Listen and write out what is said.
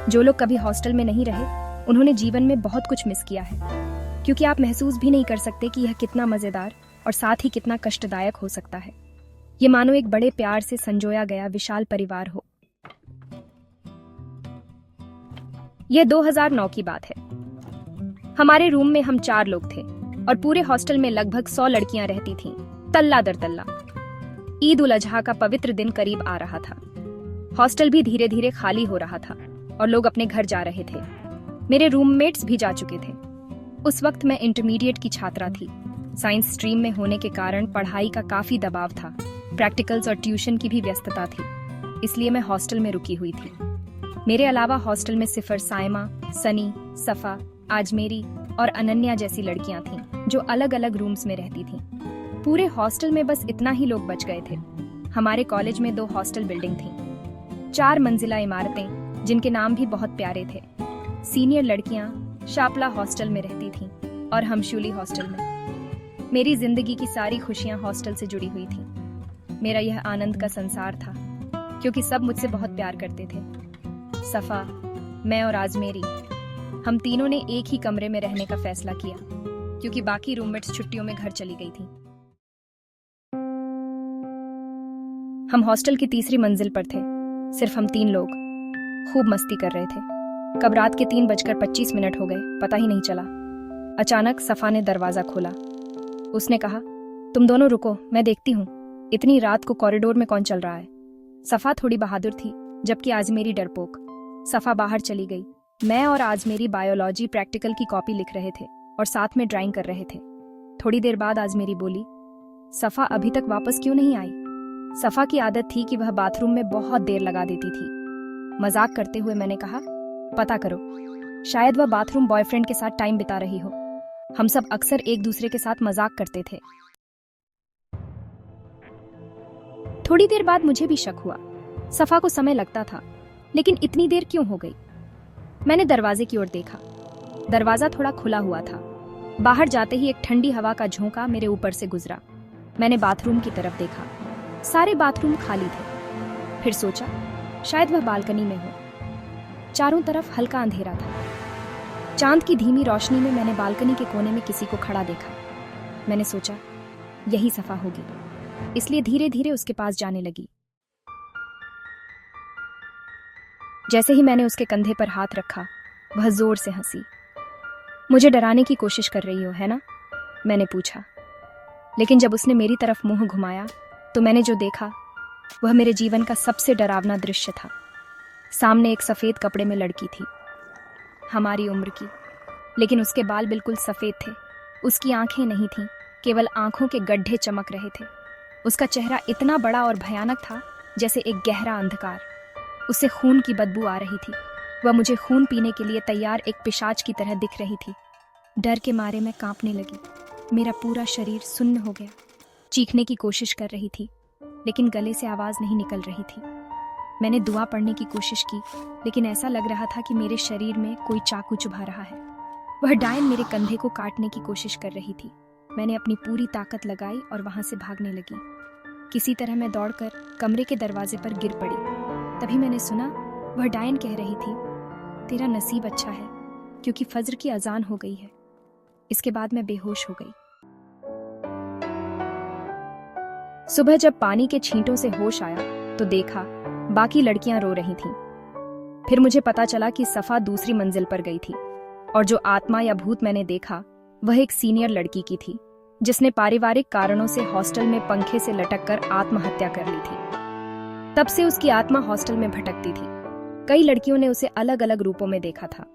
जो लोग कभी हॉस्टल में नहीं रहे उन्होंने जीवन में बहुत कुछ मिस किया है, क्योंकि आप महसूस भी नहीं कर सकते कि यह कितना मजेदार और साथ ही कितना कष्टदायक हो सकता है। ये मानो एक बड़े प्यार से संजोया गया विशाल परिवार हो। यह 2009 की बात है। हमारे रूम में हम 4 लोग थे और पूरे हॉस्टल में लगभग 100 लड़कियां रहती थीं, तल्ला दर तल्ला। ईद उल अजहा का पवित्र दिन करीब आ रहा था। हॉस्टल भी धीरे धीरे खाली हो रहा था और लोग अपने घर जा रहे थे। मेरे रूममेट्स भी जा चुके थे। उस वक्त मैं इंटरमीडिएट की छात्रा थी। साइंस स्ट्रीम में होने के कारण पढ़ाई का काफी दबाव था। प्रैक्टिकल्स और ट्यूशन की भी व्यस्तता थी, इसलिए मैं हॉस्टल में रुकी हुई थी। मेरे अलावा हॉस्टल में सिफर, साइमा, सनी, सफा, आजमेरी और अनन्या जैसी लड़कियां थीं, जो अलग अलग रूम्स में रहती थीं। पूरे हॉस्टल में बस इतना ही लोग बच गए थे। हमारे कॉलेज में 2 हॉस्टल बिल्डिंग थीं, 4 मंजिला इमारतें जिनके नाम भी बहुत प्यारे थे। सीनियर लड़कियां शापला हॉस्टल में रहती थीं और हम शूली हॉस्टल में। मेरी जिंदगी की सारी खुशियां हॉस्टल से जुड़ी हुई थीं। मेरा यह आनंद का संसार था, क्योंकि सब मुझसे बहुत प्यार करते थे। सफा, मैं और आजमेरी, हम तीनों ने एक ही कमरे में रहने का फैसला किया, क्योंकि बाकी रूममेट्स छुट्टियों में घर चली गई थीं। हम हॉस्टल की तीसरी मंजिल पर थे, सिर्फ हम 3 लोग। खूब मस्ती कर रहे थे। कब रात के 3:25 हो गए, पता ही नहीं चला। अचानक सफा ने दरवाजा खोला। उसने कहा, तुम दोनों रुको, मैं देखती हूँ इतनी रात को कॉरिडोर में कौन चल रहा है। सफा थोड़ी बहादुर थी, जबकि आजमेरी डरपोक। सफा बाहर चली गई। मैं और आजमेरी बायोलॉजी प्रैक्टिकल की कॉपी लिख रहे थे और साथ में ड्राइंग कर रहे थे। थोड़ी देर बाद आजमेरी बोली, सफा अभी तक वापस क्यों नहीं आई? सफा की आदत थी कि वह बाथरूम में बहुत देर लगा देती थी। मजाक करते हुए मैंने कहा, पता करो, शायद वह बाथरूम बॉयफ्रेंड के साथ टाइम बिता रही हो। हम सब अक्सर एक दूसरे के साथ मजाक करते थे। थोड़ी देर बाद मुझे भी शक हुआ। सफा को समय लगता था, लेकिन इतनी देर क्यों हो गई? मैंने दरवाजे की ओर देखा। दरवाजा थोड़ा खुला हुआ था। बाहर जाते ही एक ठंडी हवा का झोंका मेरे ऊपर से गुजरा। मैंने बाथरूम की तरफ देखा। सारे बाथरूम खाली थे। फिर सोचा, शायद वह बालकनी में हो। चारों तरफ हल्का अंधेरा था। चांद की धीमी रोशनी में मैंने बालकनी के कोने में किसी को खड़ा देखा। मैंने सोचा, यही सफा होगी, इसलिए धीरे धीरे उसके पास जाने लगी। जैसे ही मैंने उसके कंधे पर हाथ रखा, वह जोर से हंसी। मुझे डराने की कोशिश कर रही हो, है ना? मैंने पूछा। लेकिन जब उसने मेरी तरफ मुंह घुमाया तो मैंने जो देखा वह मेरे जीवन का सबसे डरावना दृश्य था। सामने एक सफेद कपड़े में लड़की थी, हमारी उम्र की, लेकिन उसके बाल बिल्कुल सफेद थे। उसकी आंखें नहीं थीं, केवल आंखों के गड्ढे चमक रहे थे। उसका चेहरा इतना बड़ा और भयानक था जैसे एक गहरा अंधकार। उससे खून की बदबू आ रही थी। वह मुझे खून पीने के लिए तैयार एक पिशाच की तरह दिख रही थी। डर के मारे मैं कांपने लगी। मेरा पूरा शरीर सुन्न हो गया। चीखने की कोशिश कर रही थी, लेकिन गले से आवाज नहीं निकल रही थी। मैंने दुआ पढ़ने की कोशिश की, लेकिन ऐसा लग रहा था कि मेरे शरीर में कोई चाकू चुभा रहा है। वह डायन मेरे कंधे को काटने की कोशिश कर रही थी। मैंने अपनी पूरी ताकत लगाई और वहां से भागने लगी। किसी तरह मैं दौड़कर कमरे के दरवाजे पर गिर पड़ी। तभी मैंने सुना, वह डायन कह रही थी, तेरा नसीब अच्छा है, क्योंकि फज्र की अजान हो गई है। इसके बाद मैं बेहोश हो गई। सुबह जब पानी के छींटों से होश आया तो देखा बाकी लड़कियां रो रही थीं। फिर मुझे पता चला कि सफा दूसरी मंजिल पर गई थी और जो आत्मा या भूत मैंने देखा वह एक सीनियर लड़की की थी, जिसने पारिवारिक कारणों से हॉस्टल में पंखे से लटककर आत्महत्या कर ली थी। तब से उसकी आत्मा हॉस्टल में भटकती थी। कई लड़कियों ने उसे अलग अलग रूपों में देखा था।